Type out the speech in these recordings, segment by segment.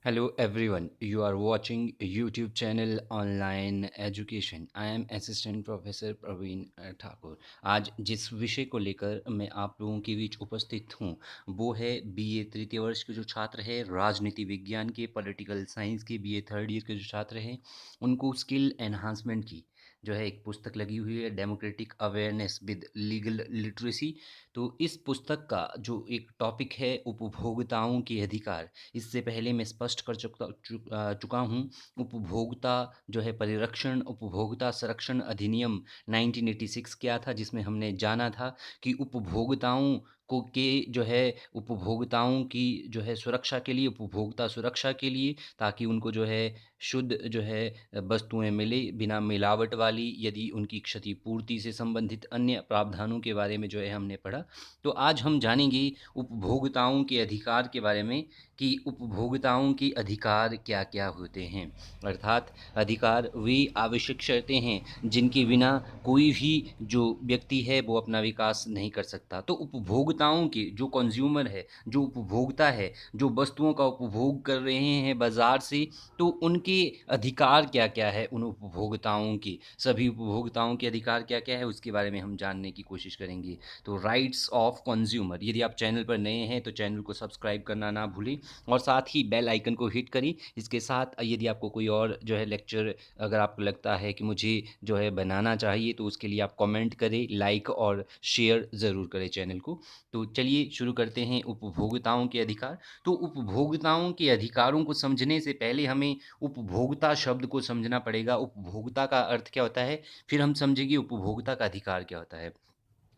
Hello everyone, you are watching YouTube channel Online Education. I am Assistant Professor Praveen Thakur. आज जिस विषय को लेकर मैं आप लोगों के बीच उपस्थित हूँ वो है बीए तृतीय वर्ष के जो छात्र हैं, राजनीति विज्ञान के, पॉलिटिकल साइंस के बीए थर्ड ईयर के जो छात्र हैं, उनको स्किल एनहांसमेंट की जो है एक पुस्तक लगी हुई है, democratic awareness with legal literacy. तो इस पुस्तक का जो एक टॉपिक है उपभोक्ताओं के अधिकार, इससे पहले मैं स्पष्ट कर चुका हूँ। उपभोक्ता जो है परिरक्षण, उपभोक्ता संरक्षण अधिनियम 1986 क्या था, जिसमें हमने जाना था कि उपभोक्ताओं को के जो है उपभोक्ताओं की जो है सुरक्षा के लिए, उपभोक्ता सुरक्षा के लिए, ताकि उनको जो है शुद्ध जो है वस्तुएं मिले बिना मिलावट वाली, यदि उनकी क्षतिपूर्ति से संबंधित अन्य प्रावधानों के बारे में जो है हमने पढ़ा। तो आज हम जानेंगे उपभोक्ताओं के अधिकार के बारे में कि उपभोक्ताओं के अधिकार क्या क्या होते हैं। अर्थात अधिकार वे आवश्यक शर्तें हैं जिनके बिना कोई भी जो व्यक्ति है वो अपना विकास नहीं कर सकता। तो उपभोक्ताओं के जो कंज्यूमर है, जो उपभोक्ता है, जो वस्तुओं का उपभोग कर रहे हैं बाजार से, तो उनके अधिकार क्या क्या है, उन उपभोक्ताओं के, सभी उपभोक्ताओं के अधिकार क्या क्या है उसके बारे में हम जानने की कोशिश करेंगे। तो राइट्स ऑफ कंज्यूमर, यदि आप चैनल पर नए हैं तो चैनल को सब्सक्राइब करना ना भूलें और साथ ही बेल आइकन को हिट करें। इसके साथ यदि आपको कोई और जो है लेक्चर अगर आपको लगता है कि मुझे जो है बनाना चाहिए तो उसके लिए आप कमेंट करें, लाइक और शेयर ज़रूर करें चैनल को। तो चलिए शुरू करते हैं उपभोक्ताओं के अधिकार। तो उपभोक्ताओं के अधिकारों को समझने से पहले हमें उपभोक्ता शब्द को समझना पड़ेगा। उपभोक्ता का अर्थ क्या होता है, फिर हम समझेंगे उपभोक्ता का अधिकार क्या होता है।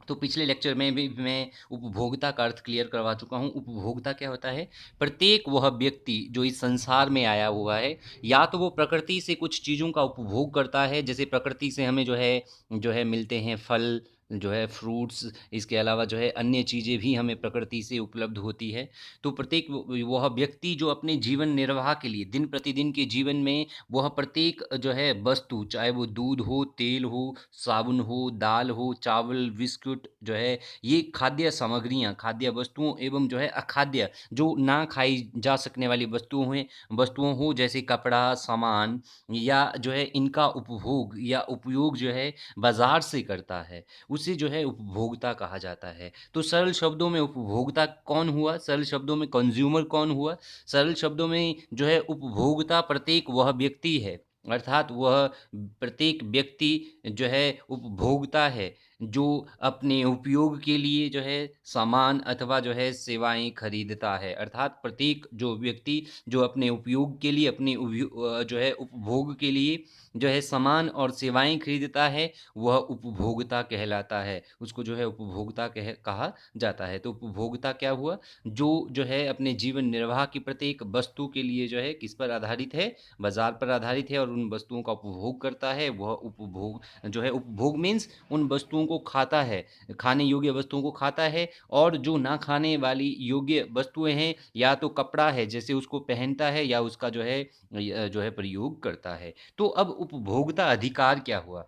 तो पिछले लेक्चर में भी मैं उपभोक्ता का अर्थ क्लियर करवा चुका हूँ। उपभोक्ता क्या होता है, प्रत्येक वह व्यक्ति जो इस संसार में आया हुआ है, या तो वो प्रकृति से कुछ चीज़ों का उपभोग करता है, जैसे प्रकृति से हमें जो है मिलते हैं फल, जो है फ्रूट्स, इसके अलावा जो है अन्य चीज़ें भी हमें प्रकृति से उपलब्ध होती है। तो प्रत्येक वह व्यक्ति जो अपने जीवन निर्वाह के लिए दिन प्रतिदिन के जीवन में वह प्रत्येक जो है वस्तु, चाहे वो दूध हो, तेल हो, साबुन हो, दाल हो, चावल, बिस्कुट, जो है ये खाद्य सामग्रियाँ, खाद्य वस्तुओं एवं जो है अखाद्य जो ना खाई जा सकने वाली वस्तुओं हो, जैसे कपड़ा, सामान, या जो है इनका उपभोग या उपयोग जो है बाजार से करता है, उसे जो है उपभोक्ता कहा जाता है। तो सरल शब्दों में उपभोक्ता कौन हुआ, सरल शब्दों में कंज्यूमर कौन हुआ, सरल शब्दों में जो है उपभोक्ता प्रत्येक वह व्यक्ति है, अर्थात वह प्रत्येक व्यक्ति जो है उपभोक्ता है जो अपने उपयोग के लिए जो है सामान अथवा जो है सेवाएं खरीदता है। अर्थात प्रत्येक जो व्यक्ति जो अपने उपयोग के लिए, अपने जो है उपभोग के लिए जो है सामान और सेवाएं खरीदता है, वह उपभोक्ता कहलाता है, उसको जो है उपभोक्ता कहा जाता है। तो उपभोक्ता क्या हुआ, जो है अपने जीवन निर्वाह की प्रत्येक वस्तु के लिए जो है किस पर आधारित है, बाजार पर आधारित है, और उन वस्तुओं का उपभोग करता है। वह उपभोग जो है, उपभोग मीन्स उन वस्तुओं को खाता है, खाने योग्य वस्तुओं को खाता है, और जो ना खाने वाली योग्य वस्तुएं हैं, या तो कपड़ा है जैसे उसको पहनता है, या उसका जो है प्रयोग करता है। तो अब उपभोक्ता अधिकार क्या हुआ,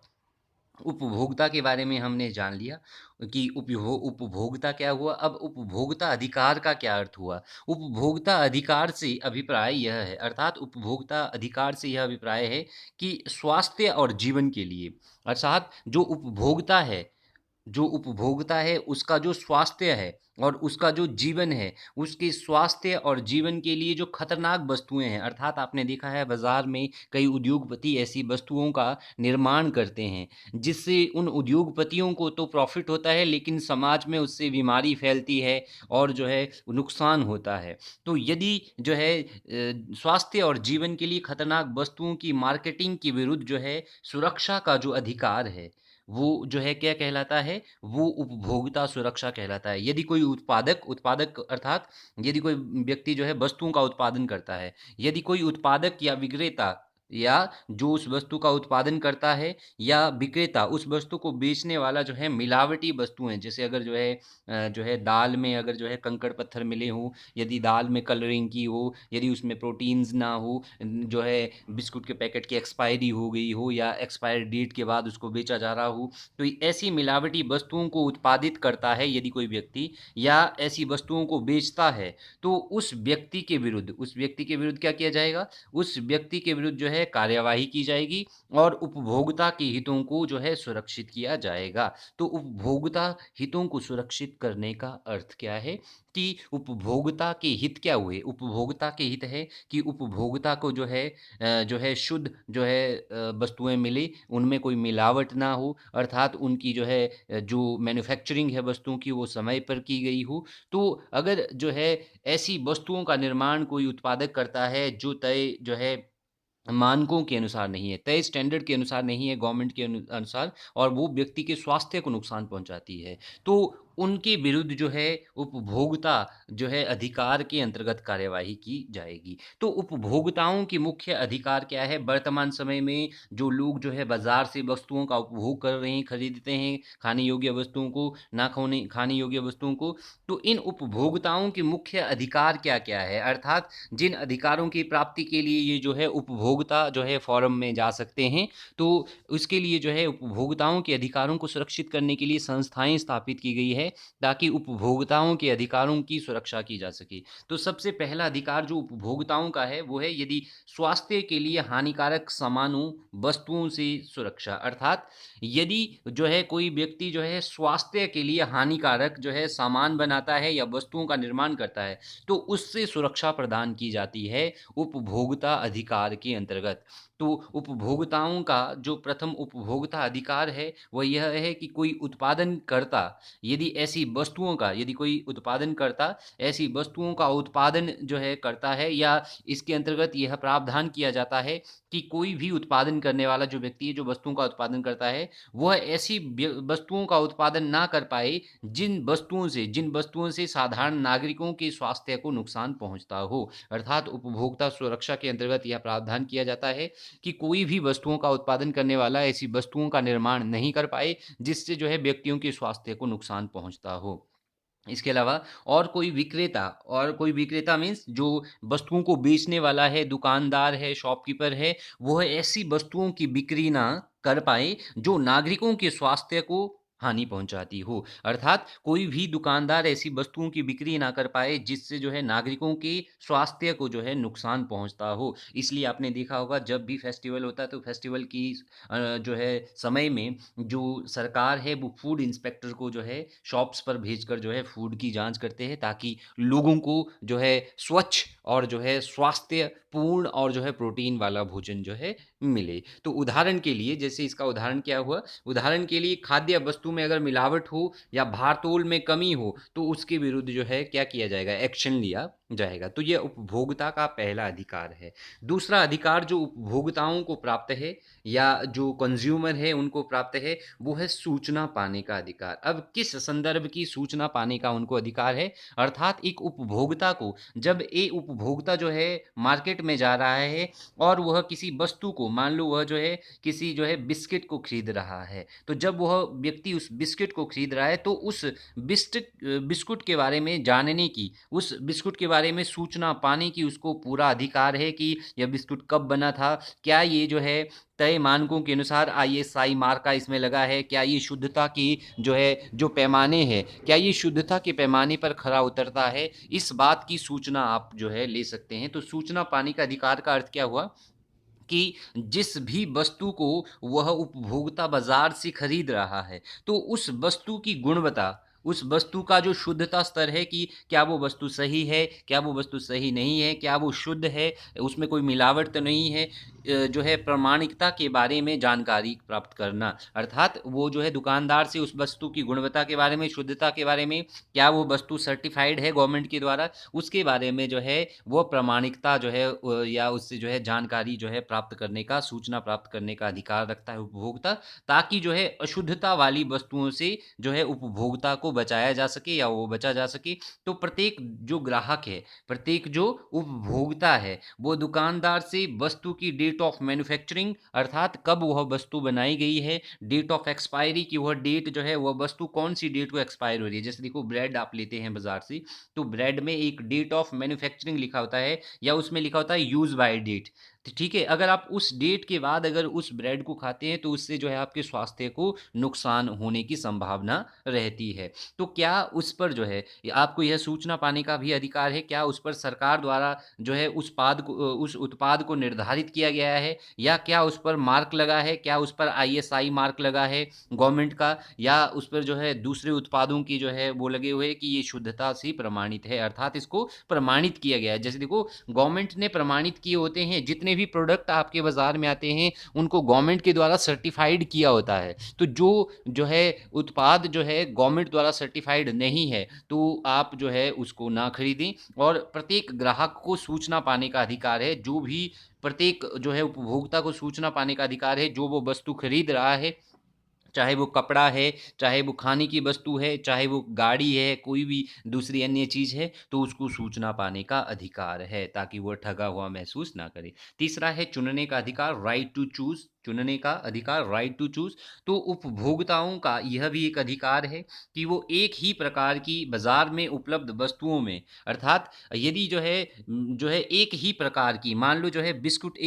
उपभोक्ता के बारे में हमने जान लिया कि उपभोक्ता क्या हुआ। अब उपभोक्ता अधिकार का क्या अर्थ हुआ। उपभोक्ता अधिकार से अभिप्राय यह है, अर्थात उपभोक्ता अधिकार से यह अभिप्राय है कि स्वास्थ्य और जीवन के लिए, अर्थात जो उपभोक्ता है उसका जो स्वास्थ्य है और उसका जो जीवन है, उसके स्वास्थ्य और जीवन के लिए जो खतरनाक वस्तुएं हैं, अर्थात आपने देखा है बाजार में कई उद्योगपति ऐसी वस्तुओं का निर्माण करते हैं जिससे उन उद्योगपतियों को तो प्रॉफिट होता है, लेकिन समाज में उससे बीमारी फैलती है और जो है नुकसान होता है। तो यदि जो है स्वास्थ्य और जीवन के लिए खतरनाक वस्तुओं की मार्केटिंग के विरुद्ध जो है सुरक्षा का जो अधिकार है, वो जो है क्या कहलाता है, वो उपभोक्ता सुरक्षा कहलाता है। यदि कोई उत्पादक उत्पादक अर्थात यदि कोई व्यक्ति जो है वस्तुओं का उत्पादन करता है, यदि कोई उत्पादक या विक्रेता या जो उस वस्तु का उत्पादन करता है या विक्रेता उस वस्तु को बेचने वाला जो है मिलावटी वस्तुएँ जैसे अगर जो है दाल में अगर जो है कंकड़-पत्थर मिले हों, यदि दाल में कलरिंग की हो, यदि उसमें प्रोटीन्स ना हो, जो है बिस्कुट के पैकेट की एक्सपायरी हो गई हो या एक्सपायरी डेट के बाद उसको बेचा जा रहा हो, तो ऐसी मिलावटी वस्तुओं को उत्पादित करता है यदि कोई व्यक्ति या ऐसी वस्तुओं को बेचता है, तो उस व्यक्ति के विरुद्ध क्या किया जाएगा? उस व्यक्ति के विरुद्ध जो है कार्यवाही की जाएगी और उपभोक्ता के हितों को जो है सुरक्षित किया जाएगा। तो उपभोक्ता हितों को सुरक्षित करने का अर्थ क्या है कि उपभोक्ता के हित क्या हुए? उपभोक्ता के हित है कि उपभोक्ता को जो है शुद्ध जो है वस्तुएँ मिले, उनमें कोई मिलावट ना हो अर्थात उनकी जो है जो मैन्युफैक्चरिंग है वस्तुओं की वो समय पर की गई हो। तो अगर जो है ऐसी वस्तुओं का निर्माण कोई उत्पादक करता है जो तय जो है मानकों के अनुसार नहीं है, तय स्टैंडर्ड के अनुसार नहीं है, गवर्नमेंट के अनुसार और वो व्यक्ति के स्वास्थ्य को नुकसान पहुँचाती है, तो उनके विरुद्ध जो है उपभोक्ता जो है अधिकार के अंतर्गत कार्यवाही की जाएगी। तो उपभोक्ताओं के मुख्य अधिकार क्या है? वर्तमान समय में जो लोग जो है बाज़ार से वस्तुओं का उपभोग कर रहे हैं, खरीदते हैं, खाने योग्य वस्तुओं को, ना खाने खाने योग्य वस्तुओं को, तो इन उपभोक्ताओं के मुख्य अधिकार क्या-क्या है? अर्थात जिन अधिकारों की प्राप्ति के लिए ये जो है उपभोक्ता जो है फ़ोरम में जा सकते हैं, तो उसके लिए जो है उपभोक्ताओं के अधिकारों को सुरक्षित करने के लिए संस्थाएँ स्थापित की गई है, ताकि उपभोक्ताओं के अधिकारों की सुरक्षा की जा सके। तो सबसे पहला अधिकार जो उपभोक्ताओं का है, वो है यदि स्वास्थ्य के लिए हानिकारक सामानों, वस्तुओं से सुरक्षा। अर्थात यदि जो है कोई व्यक्ति जो है स्वास्थ्य के लिए हानिकारक जो है सामान बनाता है या वस्तुओं का निर्माण करता है, तो उससे सुरक्षा प्रदान की जाती है उपभोक्ता अधिकार के अंतर्गत। तो उपभोक्ताओं का जो प्रथम उपभोक्ता अधिकार है, वह यह है कि कोई उत्पादनकर्ता यदि कोई उत्पादनकर्ता ऐसी वस्तुओं का उत्पादन जो है करता है या इसके अंतर्गत यह प्रावधान किया जाता है कि कोई भी उत्पादन करने वाला जो व्यक्ति है, जो वस्तुओं का उत्पादन करता है, वह ऐसी वस्तुओं का उत्पादन ना कर पाए जिन वस्तुओं से साधारण नागरिकों के स्वास्थ्य को नुकसान पहुंचता हो। अर्थात उपभोक्ता सुरक्षा के अंतर्गत यह प्रावधान किया जाता है कि कोई भी वस्तुओं का उत्पादन करने वाला ऐसी वस्तुओं का निर्माण नहीं कर पाए जिससे जो है व्यक्तियों के स्वास्थ्य को नुकसान पहुंचता हो। इसके अलावा और कोई विक्रेता मीन्स जो वस्तुओं को बेचने वाला है, दुकानदार है, शॉपकीपर है, वह ऐसी वस्तुओं की बिक्री ना कर पाए जो नागरिकों के स्वास्थ्य को हानि पहुँचाती हो। अर्थात कोई भी दुकानदार ऐसी वस्तुओं की बिक्री ना कर पाए जिससे जो है नागरिकों के स्वास्थ्य को जो है नुकसान पहुँचता हो। इसलिए आपने देखा होगा जब भी फेस्टिवल होता है तो फेस्टिवल की जो है समय में जो सरकार है वो फूड इंस्पेक्टर को जो है शॉप्स पर भेजकर जो है फूड की जाँच करते हैं ताकि लोगों को जो है स्वच्छ और जो है स्वास्थ्यपूर्ण और जो है प्रोटीन वाला भोजन जो है मिले। तो उदाहरण के लिए जैसे इसका उदाहरण क्या हुआ? उदाहरण के लिए खाद्य वस्तु में अगर मिलावट हो या भार-तौल में कमी हो, तो उसके विरुद्ध जो है क्या किया जाएगा? एक्शन लिया जाएगा। तो ये उपभोक्ता का पहला अधिकार है। दूसरा अधिकार जो उपभोक्ताओं को प्राप्त है या जो कंज़्यूमर है उनको प्राप्त है, वो है सूचना पाने का अधिकार। अब किस संदर्भ की सूचना पाने का उनको अधिकार है? अर्थात एक उपभोक्ता को जब उपभोक्ता जो है मार्केट में जा रहा है और वह किसी वस्तु को मान लो वह जो है किसी जो है बिस्किट को खरीद रहा है, तो जब वह व्यक्ति उस बिस्किट को खरीद रहा है तो उस बिस्कुट के बारे में जानने की, उस बिस्कुट के बारे में सूचना पाने की उसको पूरा अधिकार है कि यह बिस्कुट कब बना था? क्या ये जो है तय मानकों के अनुसार आईएसआई मार्का इसमें लगा है? क्या ये शुद्धता की जो पैमाने हैं, क्या ये शुद्धता के पैमाने पर खरा उतरता है? इस बात की सूचना आप जो है ले सकते हैं। तो सूचना पाने का अधिकार का अर्थ क्या हुआ? कि जिस भी वस्तु को वह उपभोक्ता बाज़ार से खरीद रहा है, तो उस वस्तु की गुणवत्ता, उस वस्तु का जो शुद्धता स्तर है कि क्या वो वस्तु सही है, क्या वो वस्तु सही नहीं है, क्या वो शुद्ध है, उसमें कोई मिलावट तो नहीं है, जो है प्रामाणिकता के बारे में जानकारी प्राप्त करना। अर्थात वो जो है दुकानदार से उस वस्तु की गुणवत्ता के बारे में, शुद्धता के बारे में, क्या वो वस्तु सर्टिफ़ाइड है गवर्नमेंट के द्वारा, उसके बारे में जो है वो प्रामाणिकता जो है या उससे जो है जानकारी जो है प्राप्त करने का, सूचना प्राप्त करने का अधिकार रखता है उपभोक्ता, ताकि जो है अशुद्धता वाली वस्तुओं से जो है उपभोक्ता को बचाया जा सके या वो बचा जा सके। तो प्रत्येक जो उपभोक्ता है, वो दुकानदार से वस्तु की डेट ऑफ मैन्युफैक्चरिंग अर्थात कब वह वस्तु बनाई गई है, डेट ऑफ एक्सपायरी की वह डेट जो है वह वस्तु कौन सी डेट को एक्सपायर हो रही है। जैसे देखो ब्रेड आप लेते हैं बाजार से, तो ब्रेड में एक डेट ऑफ मैन्युफैक्चरिंग लिखा होता है या उसमें लिखा होता है यूज बाय डेट। तो ठीक है, अगर आप उस डेट के बाद अगर उस ब्रेड को खाते हैं तो उससे जो है आपके स्वास्थ्य को नुकसान होने की संभावना रहती है। तो क्या उस पर जो है आपको यह सूचना पाने का भी अधिकार है, क्या उस पर सरकार द्वारा जो है उस उत्पाद को निर्धारित किया गया है, या क्या उस पर मार्क लगा है, क्या उस पर आईएसआई मार्क लगा है गवर्नमेंट का, या उस पर जो है दूसरे उत्पादों की जो है वो लगे हुए हैं कि ये शुद्धता से प्रमाणित है, अर्थात इसको प्रमाणित किया गया है। जैसे देखो गवर्नमेंट ने प्रमाणित किए होते हैं, जितने भी प्रोडक्ट आपके बाजार में आते हैं उनको गवर्नमेंट के द्वारा सर्टिफाइड किया होता है। तो जो जो है उत्पाद जो है गवर्नमेंट द्वारा सर्टिफाइड नहीं है तो आप जो है उसको ना खरीदें। और प्रत्येक ग्राहक को सूचना पाने का अधिकार है, जो भी प्रत्येक जो है उपभोक्ता को सूचना पाने का अधिकार है जो वो वस्तु खरीद रहा है, चाहे वो कपड़ा है, चाहे वो खाने की वस्तु है, चाहे वो गाड़ी है, कोई भी दूसरी अन्य चीज़ है, तो उसको सूचना पाने का अधिकार है ताकि वो ठगा हुआ महसूस ना करे। तीसरा है चुनने का अधिकार, राइट टू चूज़, चुनने का अधिकार, राइट टू चूज़। तो उपभोक्ताओं का यह भी एक अधिकार है कि वो एक ही प्रकार की बाज़ार में उपलब्ध वस्तुओं में, अर्थात यदि जो है एक ही प्रकार की, मान लो जो है बिस्कुट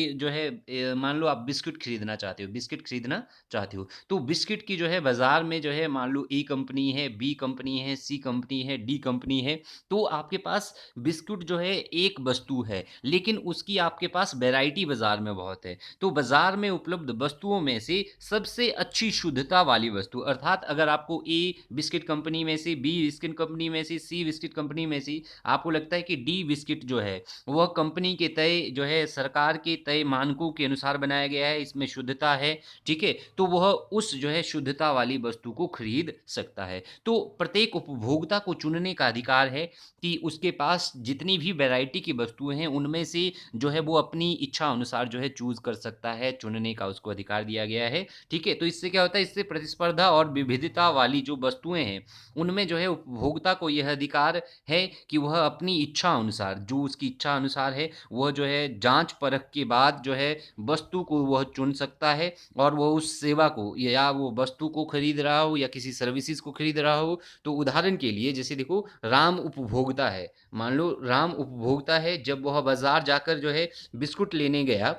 मान लो आप बिस्कुट खरीदना चाहते हो, बिस्किट खरीदना चाहते हो, तो बिस्किट की जो है बाज़ार में जो है मान लो ए कंपनी है, बी कंपनी है, सी कंपनी है, डी कंपनी है, तो आपके पास बिस्कुट जो है एक वस्तु है, लेकिन उसकी आपके पास वैरायटी बाज़ार में बहुत है। तो बाज़ार में उपलब्ध वस्तुओं में से सबसे अच्छी शुद्धता वाली वस्तु, अर्थात अगर आपको ए बिस्किट कंपनी में से, बी बिस्किट कंपनी में से, सी बिस्किट कंपनी में से आपको लगता है कि डी बिस्किट जो है वह कंपनी के तय जो है सरकार के तय मानकों के अनुसार बनाया गया है, इसमें शुद्धता है, ठीक है, तो वह उस जो है शुद्धता वाली वस्तु को खरीद सकता है। तो प्रत्येक उपभोक्ता को चुनने का अधिकार है कि उसके पास जितनी भी वैरायटी की वस्तुएं हैं उनमें से जो है वो अपनी इच्छा अनुसार जो है चूज कर सकता है, चुनने का उसको अधिकार दिया गया है। ठीक है, तो इससे क्या होता है, इससे प्रतिस्पर्धा और विविधता वाली जो वस्तुएं हैं उनमें जो है उपभोक्ता को यह अधिकार है कि वह अपनी इच्छा अनुसार, जो उसकी इच्छा अनुसार है, वह जो है जांच परख के बाद जो है वस्तु को वह चुन सकता है, और वो उस सेवा को या वो वस्तु को खरीद रहा हो या किसी सर्विसेज को खरीद रहा हो। तो उदाहरण के लिए जैसे देखो राम उपभोक्ता है, मान लो राम उपभोक्ता है, जब वह बाजार जाकर जो है बिस्कुट लेने गया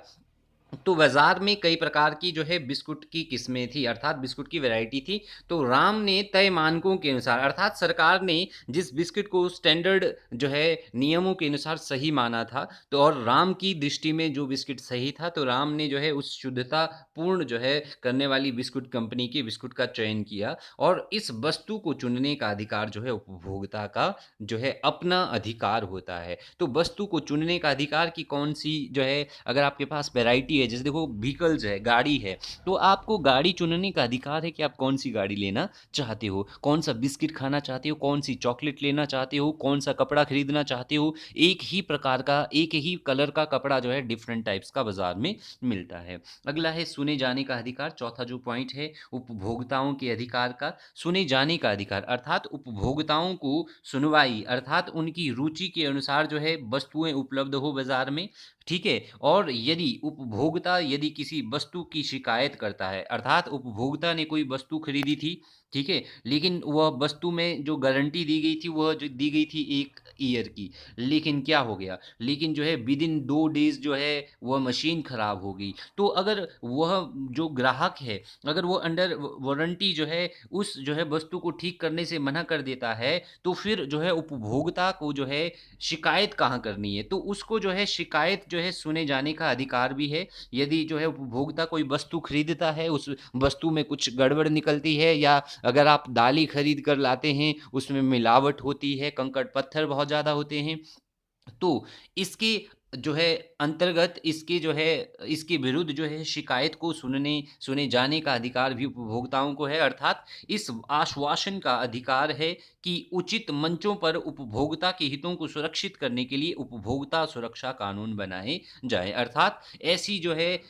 तो बाजार में कई प्रकार की जो है बिस्कुट की किस्में थी, अर्थात बिस्कुट की वैरायटी थी। तो राम ने तय मानकों के अनुसार, अर्थात सरकार ने जिस बिस्किट को स्टैंडर्ड जो है नियमों के अनुसार सही माना था, तो और राम की दृष्टि में जो बिस्किट सही था, तो राम ने जो है उस शुद्धता पूर्ण जो है करने वाली बिस्कुट कंपनी के बिस्कुट का चयन किया। और इस वस्तु को चुनने का अधिकार जो है उपभोक्ता का जो है अपना अधिकार होता है। तो वस्तु को चुनने का अधिकार की कौन सी जो है, अगर आपके पास वैरायटी है, जैसे देखो व्हीकल्स है, गाड़ी है, तो आपको गाड़ी चुनने का अधिकार है कि आप कौन सी गाड़ी लेना चाहते हो, कौन सा बिस्किट खाना चाहते हो, कौन सी चॉकलेट लेना चाहते हो, कौन सा कपड़ा खरीदना चाहते हो। एक ही प्रकार का, एक ही कलर का कपड़ा जो है डिफरेंट टाइप्स का बाजार में मिलता है। अगला है सुने जाने का अधिकार, चौथा जो पॉइंट है उपभोक्ताओं के अधिकार का, सुने जाने का अधिकार, अर्थात उपभोक्ताओं को सुनवाई, अर्थात उनकी रुचि के अनुसार जो है वस्तुएं उपलब्ध हो बाजार में। ठीक है, और यदि उपभोक्ता यदि किसी वस्तु की शिकायत करता है, अर्थात उपभोक्ता ने कोई वस्तु खरीदी थी, ठीक है, लेकिन वह वस्तु में जो गारंटी दी गई थी वह जो दी गई थी 1 ईयर की, लेकिन क्या हो गया, लेकिन जो है विद इन 2 डेज जो है वह मशीन खराब हो गई। तो अगर वह जो ग्राहक है, अगर वो अंडर वारंटी जो है उस जो है वस्तु को ठीक करने से मना कर देता है, तो फिर जो है उपभोक्ता को जो है शिकायत कहाँ करनी है, तो उसको जो है शिकायत जो है सुने जाने का अधिकार भी है। यदि जो है उपभोक्ता कोई वस्तु खरीदता है, उस वस्तु में कुछ गड़बड़ निकलती है, या अगर आप दालें खरीद कर लाते हैं उसमें मिलावट होती है, कंकड़ पत्थर बहुत ज़्यादा होते हैं, तो इसके जो है अंतर्गत इसके जो है इसके विरुद्ध जो है शिकायत को सुने जाने का अधिकार भी उपभोक्ताओं को है, अर्थात इस आश्वासन का अधिकार है कि उचित मंचों पर उपभोक्ता के हितों को सुरक्षित करने के लिए उपभोक्ता सुरक्षा कानून बनाए जाए, अर्थात ऐसी जो है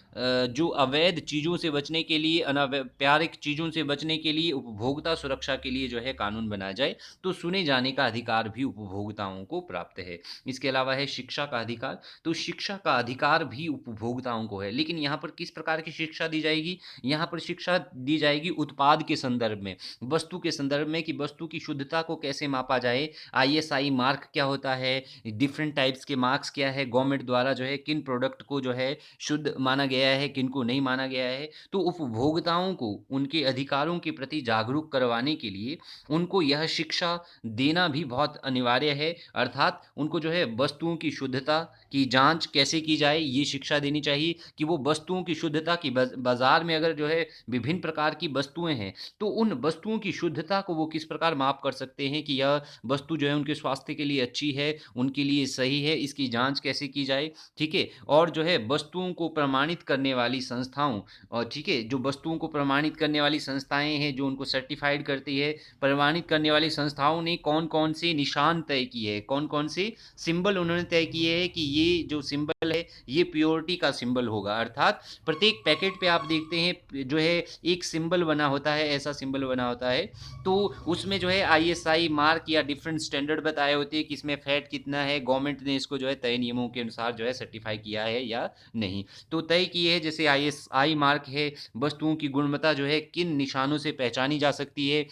जो अवैध चीज़ों से बचने के लिए, अनव्यापारिक चीज़ों से बचने के लिए उपभोक्ता सुरक्षा के लिए जो है कानून बनाया जाए। तो सुने जाने का अधिकार भी उपभोक्ताओं को प्राप्त है। इसके अलावा है शिक्षा का अधिकार। तो शिक्षा का अधिकार भी उपभोक्ताओं को है। लेकिन यहाँ पर किस प्रकार की शिक्षा दी जाएगी? यहाँ पर शिक्षा दी जाएगी उत्पाद के संदर्भ में, वस्तु के संदर्भ में कि वस्तु की शुद्धता को कैसे मापा जाए, आईएसआई मार्क क्या होता है, डिफरेंट टाइप्स के मार्क्स क्या है, गवर्नमेंट द्वारा जो है किन प्रोडक्ट को जो है शुद्ध माना गया है, किन को नहीं माना गया है। तो उपभोक्ताओं को उनके अधिकारों के प्रति जागरूक करवाने के लिए उनको यह शिक्षा देना भी बहुत अनिवार्य है। अर्थात उनको जो है वस्तुओं की शुद्धता की जाँच कैसे की जाए, ये शिक्षा देनी चाहिए कि वो वस्तुओं की शुद्धता की बाज़ार में अगर जो है विभिन्न प्रकार की वस्तुएँ हैं, तो उन वस्तुओं की शुद्धता को वो किस प्रकार माप कर सकते हैं कि यह वस्तु जो है उनके स्वास्थ्य के लिए अच्छी है, उनके लिए सही है, इसकी जाँच कैसे की जाए, ठीक है? और जो है वस्तुओं को प्रमाणित करने वाली संस्थाओं ठीक है, जो वस्तुओं को प्रमाणित करने वाली संस्थाएँ हैं, जो उनको सर्टिफ़ाइड करती है, प्रमाणित करने वाली संस्थाओं ने कौन-कौन से निशान तय किए हैं, कौन-कौन से सिंबल उन्होंने तय किए हैं कि ये जो सिंबल है, ये प्योरिटी का सिंबल होगा। अर्थात प्रत्येक पैकेट पे आप देखते हैं जो है एक सिंबल बना होता है, ऐसा सिंबल बना होता है, तो उसमें जो है आईएसआई मार्क या डिफरेंट स्टैंडर्ड बताए होते हैं कि इसमें फैट कितना है, गवर्नमेंट ने इसको जो है तय नियमों के अनुसार जो है सर्टिफ़ाई किया है या नहीं। तो तय किए है जैसे आईएसआई मार्क है, वस्तुओं की गुणवत्ता जो है किन निशानों से पहचानी जा सकती है,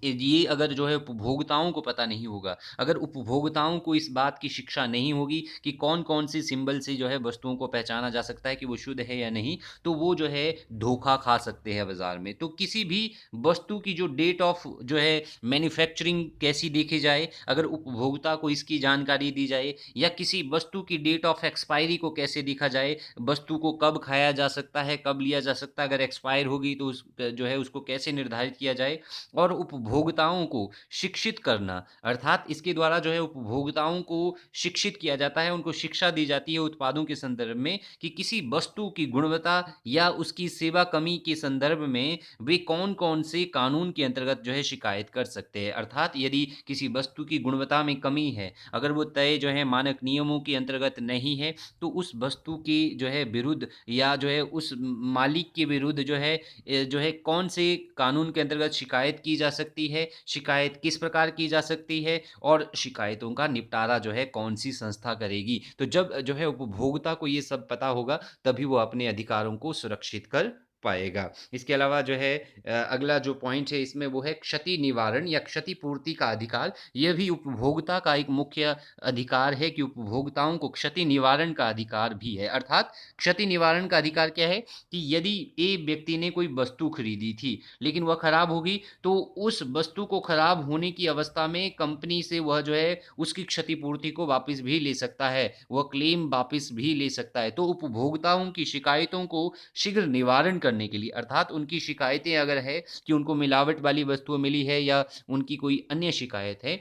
ये अगर जो है उपभोक्ताओं को पता नहीं होगा, अगर उपभोक्ताओं को इस बात की शिक्षा नहीं होगी कि कौन-कौन से सिंबल से जो है वस्तुओं को पहचाना जा सकता है कि वो शुद्ध है या नहीं, तो वो जो है धोखा खा सकते हैं बाज़ार में। तो किसी भी वस्तु की जो डेट ऑफ जो है मैन्युफैक्चरिंग कैसी देखी जाए, अगर उपभोक्ता को इसकी जानकारी दी जाए या किसी वस्तु की डेट ऑफ एक्सपायरी को कैसे देखा जाए, वस्तु को कब खाया जा सकता है, कब लिया जा सकता है, अगर एक्सपायर होगी तो उस जो है उसको कैसे निर्धारित किया जाए और उपभोक्ताओं को शिक्षित करना, अर्थात इसके द्वारा जो है उपभोक्ताओं को शिक्षित किया जाता है, उनको शिक्षा दी जाती है उत्पादों के संदर्भ में कि किसी वस्तु की गुणवत्ता या उसकी सेवा कमी के संदर्भ में वे कौन-कौन से कानून के अंतर्गत जो है शिकायत कर सकते हैं। अर्थात यदि किसी वस्तु की गुणवत्ता में कमी है, अगर वो तय जो है मानक नियमों के अंतर्गत नहीं है, तो उस वस्तु के जो है विरुद्ध या जो है उस मालिक के विरुद्ध जो है जो है कौन से कानून के अंतर्गत शिकायत की जा सकती है, शिकायत किस प्रकार की जा सकती है और शिकायतों का निपटारा जो है कौन-सी संस्था करेगी। तो जब जो है उपभोक्ता को ये सब पता होगा, तभी वो अपने अधिकारों को सुरक्षित कर पाएगा। इसके अलावा जो है अगला जो पॉइंट है इसमें वो है क्षति निवारण या क्षतिपूर्ति का अधिकार। ये भी उपभोक्ता का एक मुख्य अधिकार है कि उपभोक्ताओं को क्षति निवारण का अधिकार भी है। अर्थात क्षति निवारण का अधिकार क्या है कि यदि ए व्यक्ति ने कोई वस्तु खरीदी थी, लेकिन वह खराब हो गई, तो उस वस्तु को खराब होने की अवस्था में कंपनी से वह जो है उसकी क्षतिपूर्ति को वापस भी ले सकता है, वह क्लेम वापस भी ले सकता है। तो उपभोक्ताओं की शिकायतों को शीघ्र निवारण करने के लिए अर्थात उनकी शिकायतें अगर है कि उनको मिलावट वाली वस्तुएँ मिली है या उनकी कोई अन्य शिकायत है,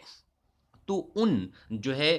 तो उन जो है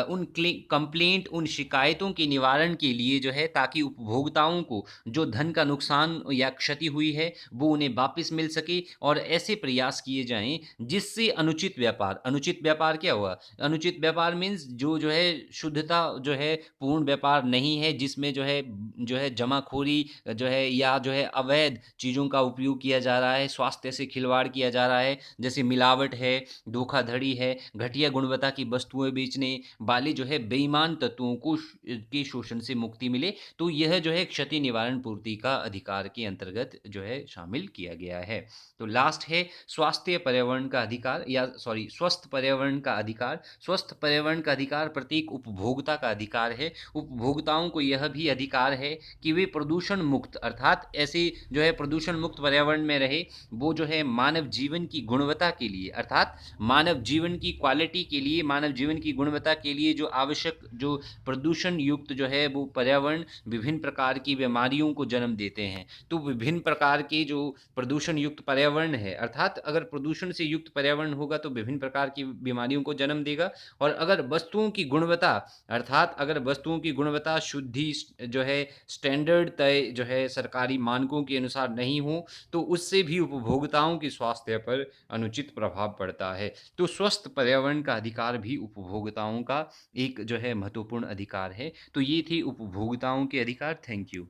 उन कंप्लेंट उन शिकायतों के निवारण के लिए जो है ताकि उपभोक्ताओं को जो धन का नुकसान या क्षति हुई है वो उन्हें वापस मिल सके और ऐसे प्रयास किए जाएं जिससे अनुचित व्यापार क्या हुआ, अनुचित व्यापार मीन्स जो है शुद्धता जो है पूर्ण व्यापार नहीं है जिसमें जो है जमाखोरी जो है या जो है अवैध चीज़ों का उपयोग किया जा रहा है, स्वास्थ्य से खिलवाड़ किया जा रहा है, जैसे मिलावट है, धोखाधड़ी है, घटिया गुणवत्ता की वस्तुएँ बेचने वाले जो है बेईमान तत्वों को के शोषण से मुक्ति मिले, तो यह जो है क्षति निवारण पूर्ति का अधिकार के अंतर्गत जो है शामिल किया गया है। तो लास्ट है स्वास्थ्य पर्यावरण का अधिकार या सॉरी स्वस्थ पर्यावरण का अधिकार। स्वस्थ पर्यावरण का अधिकार प्रत्येक उपभोक्ता का अधिकार है। उपभोक्ताओं को यह भी अधिकार है कि वे प्रदूषण मुक्त अर्थात ऐसे जो है प्रदूषण मुक्त पर्यावरण में रहे, वो जो है मानव जीवन की गुणवत्ता के लिए अर्थात मानव जीवन की क्वालिटी के लिए, मानव जीवन की गुणवत्ता के लिए जो आवश्यक जो प्रदूषण युक्त जो है वो पर्यावरण विभिन्न प्रकार की बीमारियों को जन्म देते हैं। तो विभिन्न प्रकार के जो प्रदूषण युक्त पर्यावरण है अर्थात अगर प्रदूषण से युक्त पर्यावरण होगा तो विभिन्न प्रकार की बीमारियों को जन्म देगा और अगर वस्तुओं की गुणवत्ता अर्थात अगर वस्तुओं की गुणवत्ता शुद्धि जो है स्टैंडर्ड तय जो है सरकारी मानकों के अनुसार नहीं हो, तो उससे भी उपभोक्ताओं के स्वास्थ्य पर अनुचित प्रभाव पड़ता है। तो स्वस्थ पर्यावरण का अधिकार भी उपभोक्ताओं का एक जो है महत्वपूर्ण अधिकार है। तो ये थे उपभोक्ताओं के अधिकार। Thank you.